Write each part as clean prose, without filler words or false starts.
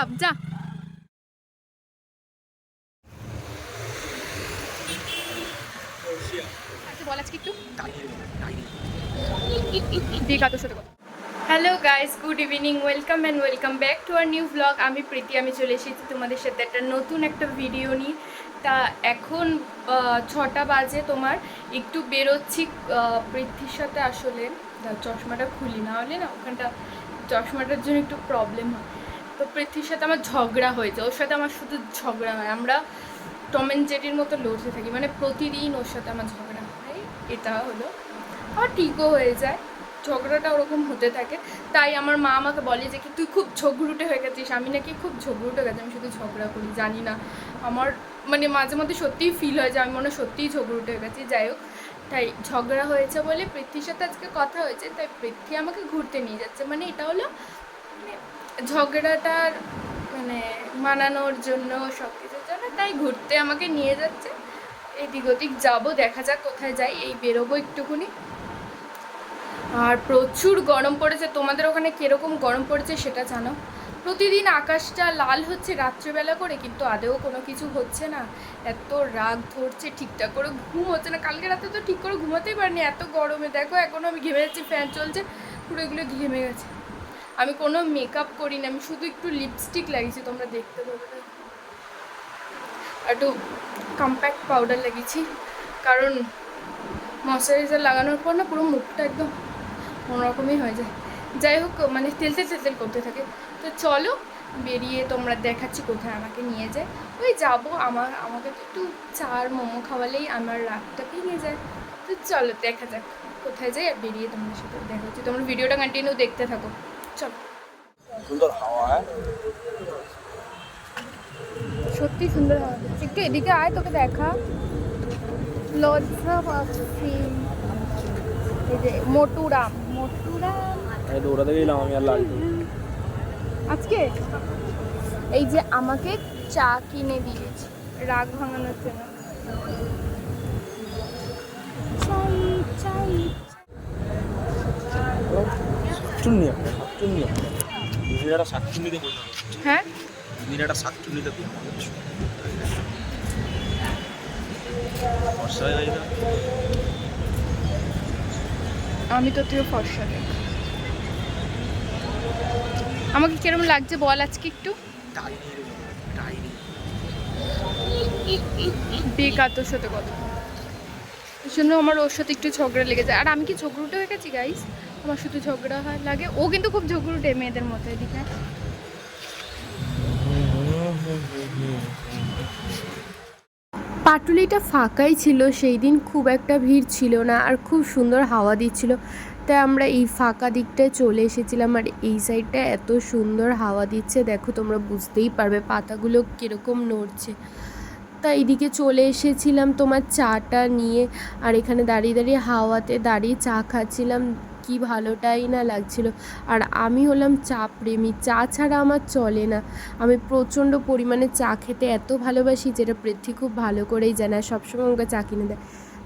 Up যা। আচ্ছা বল আজকে একটু দেখা তোর সাথে কথা। Hello guys, good evening, welcome and welcome back to our new blog. আমি প্রীতি, আমি চলে এসেছি তোমাদের সাথে একটা নতুন একটা ভিডিও নিয়ে। তা এখন 6টা বাজে, তোমার একটু বেরোচ্ছি পৃথ্বীর সাথে। আসলে চশমাটা খুলি না হলে না ওখানটা চশমাটার জন্য একটু প্রবলেম হয়। তো পৃথ্বীর সাথে আমার ঝগড়া হয়েছে, ওর সাথে আমার শুধু ঝগড়া হয়। আমরা টম অ্যান্ড জেরির মতো লড়তে থাকি, মানে প্রতিদিন ওর সাথে আমার ঝগড়া হয়। এটা হলো আর ঠিকও হয়ে যায়, ঝগড়াটা ওরকম হতে থাকে। তাই আমার মা আমাকে বলে যে কি তুই খুব ঝগড়ুটে হয়ে গেছিস। আমি নাকি খুব ঝগড়ুটে গেছি, আমি শুধু ঝগড়া করি, জানি না। আমার মানে মাঝে মধ্যে সত্যিই ফিল হয় যে আমি মনে হয় সত্যিই ঝগড়ুটে হয়ে গেছি। যাই হোক, তাই ঝগড়া হয়েছে বলে পৃথ্বীর সাথে আজকে কথা হয়েছে, তাই পৃথ্বী আমাকে ঘুরতে নিয়ে যাচ্ছে। মানে এটা হলো মানে ঝগড়াটার মানে মানানোর জন্য, সব কিছুর জন্য, তাই ঘুরতে আমাকে নিয়ে যাচ্ছে। এদিক ওদিক যাবো, দেখা যাক কোথায় যাই। এই বেরোবো একটুখানি। আর প্রচুর গরম পড়েছে। তোমাদের ওখানে কীরকম গরম পড়েছে সেটা জানো। প্রতিদিন আকাশটা লাল হচ্ছে রাত্রেবেলা করে, কিন্তু আদেও কোনো কিছু হচ্ছে না। এত রাগ ধরছে, ঠিকঠাক করে ঘুম হচ্ছে না। কালকে রাতে তো ঠিক করে ঘুমাতেই পারিনি, এত গরমে। দেখো এখনও আমি ঘেমে যাচ্ছি, ফ্যান চলছে, পুরো এগুলো ঘেমে গেছে। আমি কোনো মেকআপ করিনি, আমি শুধু একটু লিপস্টিক লাগিয়েছি, তোমরা দেখতে পাবে না। একটু কম্প্যাক্ট পাউডার লাগিয়েছি, কারণ ময়শ্চারাইজার লাগানোর পর না পুরো মুখটা একদম অন্যরকমই হয়ে যায়। যাই হোক, মানে তেল করতে থাকে। তো চলো বেরিয়ে তোমরা দেখাচ্ছি কোথায় আমাকে নিয়ে যায়। ওই যাবো, আমাকে তো একটু চার মোমো খাওয়ালেই আমার রাগটা ভেঙে যায়। তো চলো দেখা যাক কোথায় যাই, আর বেরিয়ে তোমাদের সাথে দেখা হচ্ছে। তোমরা ভিডিওটা কন্টিনিউ দেখতে থাকো, চলো। সুন্দর হাওয়া, সত্যি সুন্দর হাওয়া। একটু এদিকে আয়, তোকে দেখা। লজ্জা পাচ্ছি। এই যে মোটুরাম আমি তো ওটাতে গেলাম, আমি আর লালটু আজকে এই যে আমাকে চা কিনে দিয়েছে রাগ ভাঙানোর জন্য। হ্যাঁ আমি তো তুইও ফর্সা দেখ। আমাকে কিরকম লাগছে বল আজকে একটু। বেকার তোর সাথে কথা, এই জন্য আমার ওর সাথে একটু ঝগড়া লেগে যায়। আর আমি কি ঝগড়ুটে হয়ে গেছি গাইস? আমার শুধু ঝগড়া হয় লাগে। ও কিন্তু খুব ঝগড়ুটে মেয়েদের মতো। এদিকে পাটুলিটা ফাঁকাই ছিল সেই দিন, খুব একটা ভিড় ছিল না, আর খুব সুন্দর হাওয়া দিচ্ছিল। তাই আমরা এই ফাঁকা দিকটায় চলে এসেছিলাম। আর এই সাইডটা এত সুন্দর হাওয়া দিচ্ছে, দেখো তোমরা বুঝতেই পারবে পাতাগুলো কীরকম নড়ছে। তা এইদিকে চলে এসেছিলাম তোমার চাটা নিয়ে। আর এখানে দাঁড়িয়ে দাঁড়িয়ে হাওয়াতে দাঁড়িয়ে চা খাচ্ছিলাম, কি ভালোটাই না লাগছিল। আর আমি হলাম চা প্রেমী, চা ছাড়া আমার চলে না। আমি প্রচণ্ড পরিমাণে চা খেতে এত ভালোবাসি, যেটা পৃথ্বী খুব ভালো করেই জানে, সবসময় আমাকে চা কিনে দেয়।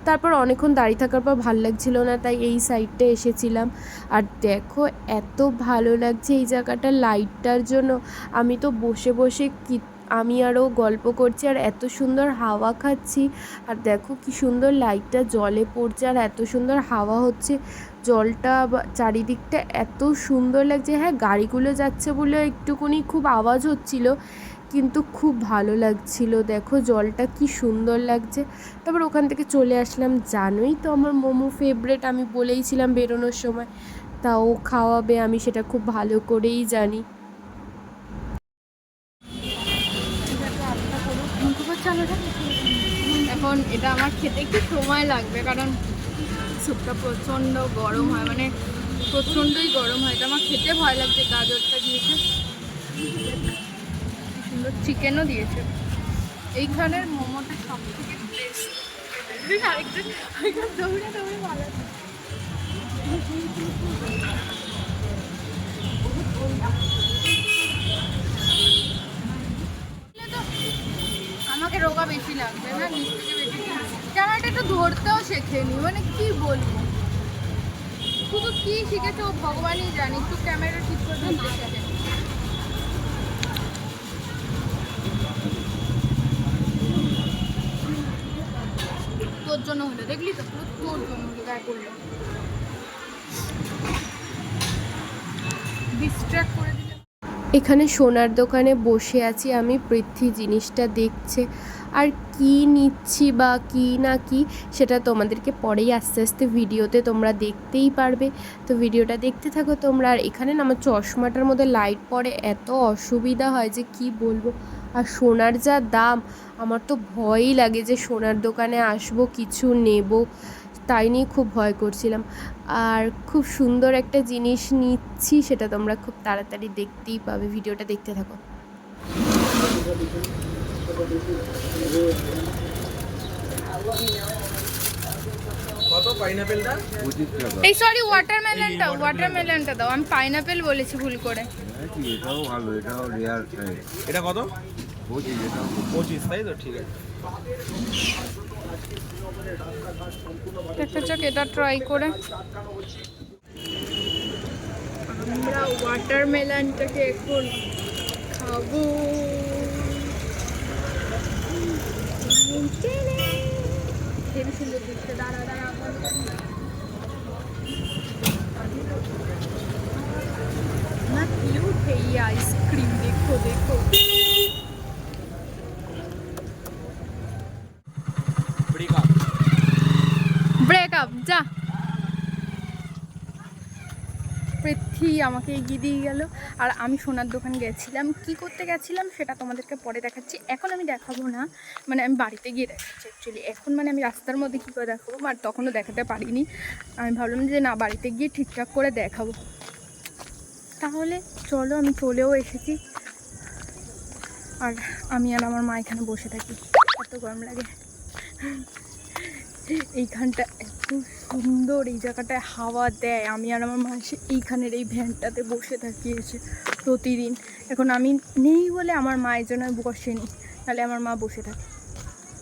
তারপর অনেকক্ষণ দাঁড়িয়ে থাকার পর ভালো লাগছিল না, তাই এই সাইডটা এসেছিলাম। আর দেখো এত ভালো লাগছে এই জায়গাটা লাইটটার জন্য। আমি তো বসে বসে আমি আরও গল্প করছি আর এত সুন্দর হাওয়া খাচ্ছি। আর দেখো কি সুন্দর লাইটটা জলে পড়ছে, আর এত সুন্দর হাওয়া হচ্ছে, জলটা চারিদিকটা এত সুন্দর লাগছে। হ্যাঁ, গাড়িগুলো যাচ্ছে বলে একটুখানি খুব আওয়াজ হচ্ছিল, কিন্তু খুব ভালো লাগছিল। দেখো জলটা কি সুন্দর লাগছে। তারপর ওখান থেকে চলে আসলাম। জানোই তো আমার মোমো ফেভারেট, আমি বলেইছিলাম বেরোনোর সময়, তাও খাওয়াবে, আমি সেটা খুব ভালো করেই জানি। এখন এটা আমার খেতে একটু সময় লাগবে, কারণ স্যুপটা প্রচণ্ড গরম হয়, মানে প্রচণ্ডই গরম হয়। এটা আমার খেতে ভয় লাগছে। গাজরটা দিয়েছে, সুন্দর চিকেনও দিয়েছে। এইখানের মোমোটা সব থেকে বেস্ট। আরেকজন দৌড়ে দৌড়ে ভালো। আমাকে রোগা বেশি লাগবে না, নিচ থেকে বেশি ক্যামেরাটা একটু ধরতেও শেখেনি, মানে কি বলবো, শুধু কি শিখেছে ও ভগবানই জানি। একটু ক্যামেরা ঠিক করে ধরতে শেখে। জন্য হলো, দেখলি তো, পুরো তোর জন্য হলো, গায়ে করলো, ডিস্ট্র্যাক্ট করে দিলে। এখানে সোনার দোকানে বসে আছি আমি, পৃথ্বী জিনিসটা দেখছে, আর কি নিচ্ছি বা কি না কি সেটা তোমাদেরকে পরেই আস্তে আস্তে ভিডিওতে তোমরা দেখতেই পারবে। তো ভিডিওটা দেখতে থাকো তোমরা। আর এখানে না আমার চশমাটার মধ্যে লাইট পড়ে, এত অসুবিধা হয় যে কি বলবো। আর সোনার যা দাম, আমার তো ভয়ই লাগে যে সোনার দোকানে আসবো কিছু নেব, তাই নিয়ে খুব ভয় করছিলাম। আর খুব সুন্দর একটা জিনিস নিচ্ছি, সেটা তোমরা খুব তাড়াতাড়ি দেখতেই পাবে, ভিডিওটা দেখতে থাকো। কত পাইনাপেলটা? এই সরি, ওয়াটারমেলনটা দাও, আমি পাইনাপেল বলেছি ভুল করে। এটাও ভালো, এটাও রেয়ার। এটা কত? 25, এটাও 25, তাই তো, ঠিক আছে। একটা চোখ এটা ট্রাই করে। আমরা ওয়াটারমেলনটাকে এখন খাবো। হেবি সুন্দর দেখতে, দাঁড়া দাঁড়া না, কিউট है ये आइसक्रीम, देखो देखो। ব্রেকআপ যা। পৃথ্বী আমাকে এগিয়ে দিয়ে গেল, আর আমি সোনার দোকান গেছিলাম। কি করতে গেছিলাম সেটা তোমাদেরকে পরে দেখাচ্ছি, এখন আমি দেখাবো না, মানে আমি বাড়িতে গিয়ে দেখাচ্ছি অ্যাকচুয়ালি। এখন মানে আমি রাস্তার মধ্যে কী করে দেখাবো, আর তখনও দেখাতে পারিনি। আমি ভাবলাম যে না, বাড়িতে গিয়ে ঠিকঠাক করে দেখাবো। তাহলে চলো, আমি চলেও এসেছি, আর আমি আর আমার মা এখানে বসে থাকি। এত গরম লাগে, এইখানটা এত সুন্দর, এই জায়গাটায় হাওয়া দেয়। আমি আর আমার মা এসে এইখানের এই ভ্যানটাতে বসে থাকি এসে প্রতিদিন। এখন আমি নেই বলে আমার মা এই জন্য বসেনি, তাহলে আমার মা বসে থাকে।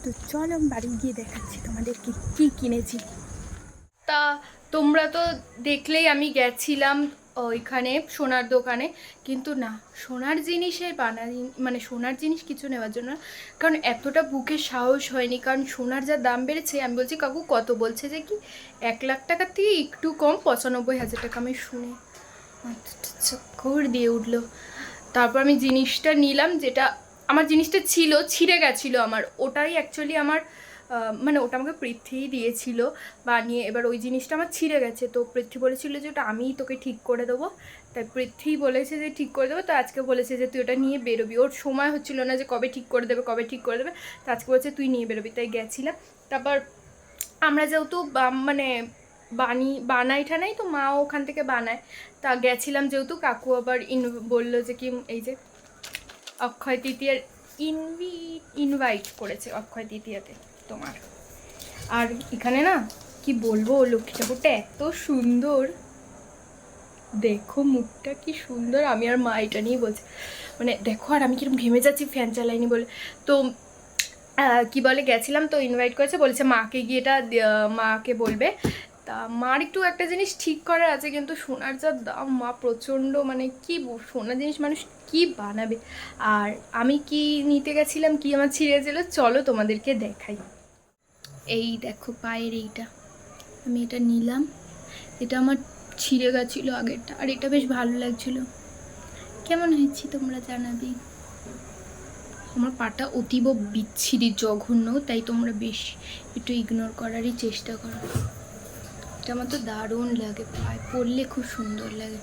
তো চলো আমি বাড়ি গিয়ে দেখাচ্ছি তোমাদের কী কিনেছি। তা তোমরা তো দেখলেই আমি গেছিলাম ওইখানে সোনার দোকানে, কিন্তু না, সোনার জিনিসের মানে সোনার জিনিস কিছু নেওয়ার জন্য, কারণ এতটা বুকে সাহস হয়নি, কারণ সোনার যা দাম বেড়েছে। আমি বলছি কাকু কত, বলছে যে কি 1 লাখ টাকার থেকে একটু কম, 95,000 টাকা। আমি শুনে চক্কর দিয়ে উঠলো। তারপর আমি জিনিসটা নিলাম, যেটা আমার জিনিসটা ছিল ছিঁড়ে গেছিলো আমার, ওটাই অ্যাকচুয়ালি আমার মানে ওটা আমাকে পৃথ্বী দিয়েছিল বানিয়ে। এবার ওই জিনিসটা আমার ছিঁড়ে গেছে, তো পৃথ্বী বলেছিল যে ওটা আমিই তোকে ঠিক করে দেবো। তাই পৃথ্বী বলেছে যে ঠিক করে দেবো, তো আজকে বলেছে যে তুই ওটা নিয়ে বেরোবি। ওর সময় হচ্ছিল না যে কবে ঠিক করে দেবে, তো আজকে বলেছে তুই নিয়ে বেরোবি। তাই গেছিলাম। তারপর আমরা যেহেতু মানে বানাই ঠানাই, তো মা ওখান থেকে বানায়, তা গেছিলাম যেহেতু। কাকু আবার বললো যে কি এই যে অক্ষয় তৃতীয়ার ইনভাইট করেছে অক্ষয় তৃতীয়াতে তোমার। আর এখানে না কি বলবো, লক্ষ্মী ঠাকুরটা এত সুন্দর, দেখো মুখটা কি সুন্দর। আমি আর মা এটা নিয়ে বলছি, মানে দেখো, আর আমি কিরকম ঘেমে যাচ্ছি ফ্যান চালাইনি বলে। তো কি বলে, গেছিলাম তো ইনভাইট করেছে, বলেছে মাকে গিয়ে এটা মাকে বলবে। তা মার একটু একটা জিনিস ঠিক করার আছে, কিন্তু সোনার যা দাম, মা প্রচণ্ড মানে কি সোনার জিনিস মানুষ কি বানাবে। আর আমি কি নিতে গেছিলাম, কি আমার ছিঁড়েছিল, চলো তোমাদেরকে দেখাই। এই দেখো পায়ের এইটা, আমি এটা নিলাম, এটা আমার ছিঁড়ে গেছিলো আগেরটা, আর এটা বেশ ভালো লাগছিলো। কেমন হয়েছে তোমরা জানাবি। আমার পাটা অতীব বিচ্ছিরি জঘন্য, তাই তোমরা বেশ একটু ইগনোর করারই চেষ্টা করো। এটা আমার তো দারুণ লাগে, পায়ে পরলে খুব সুন্দর লাগে।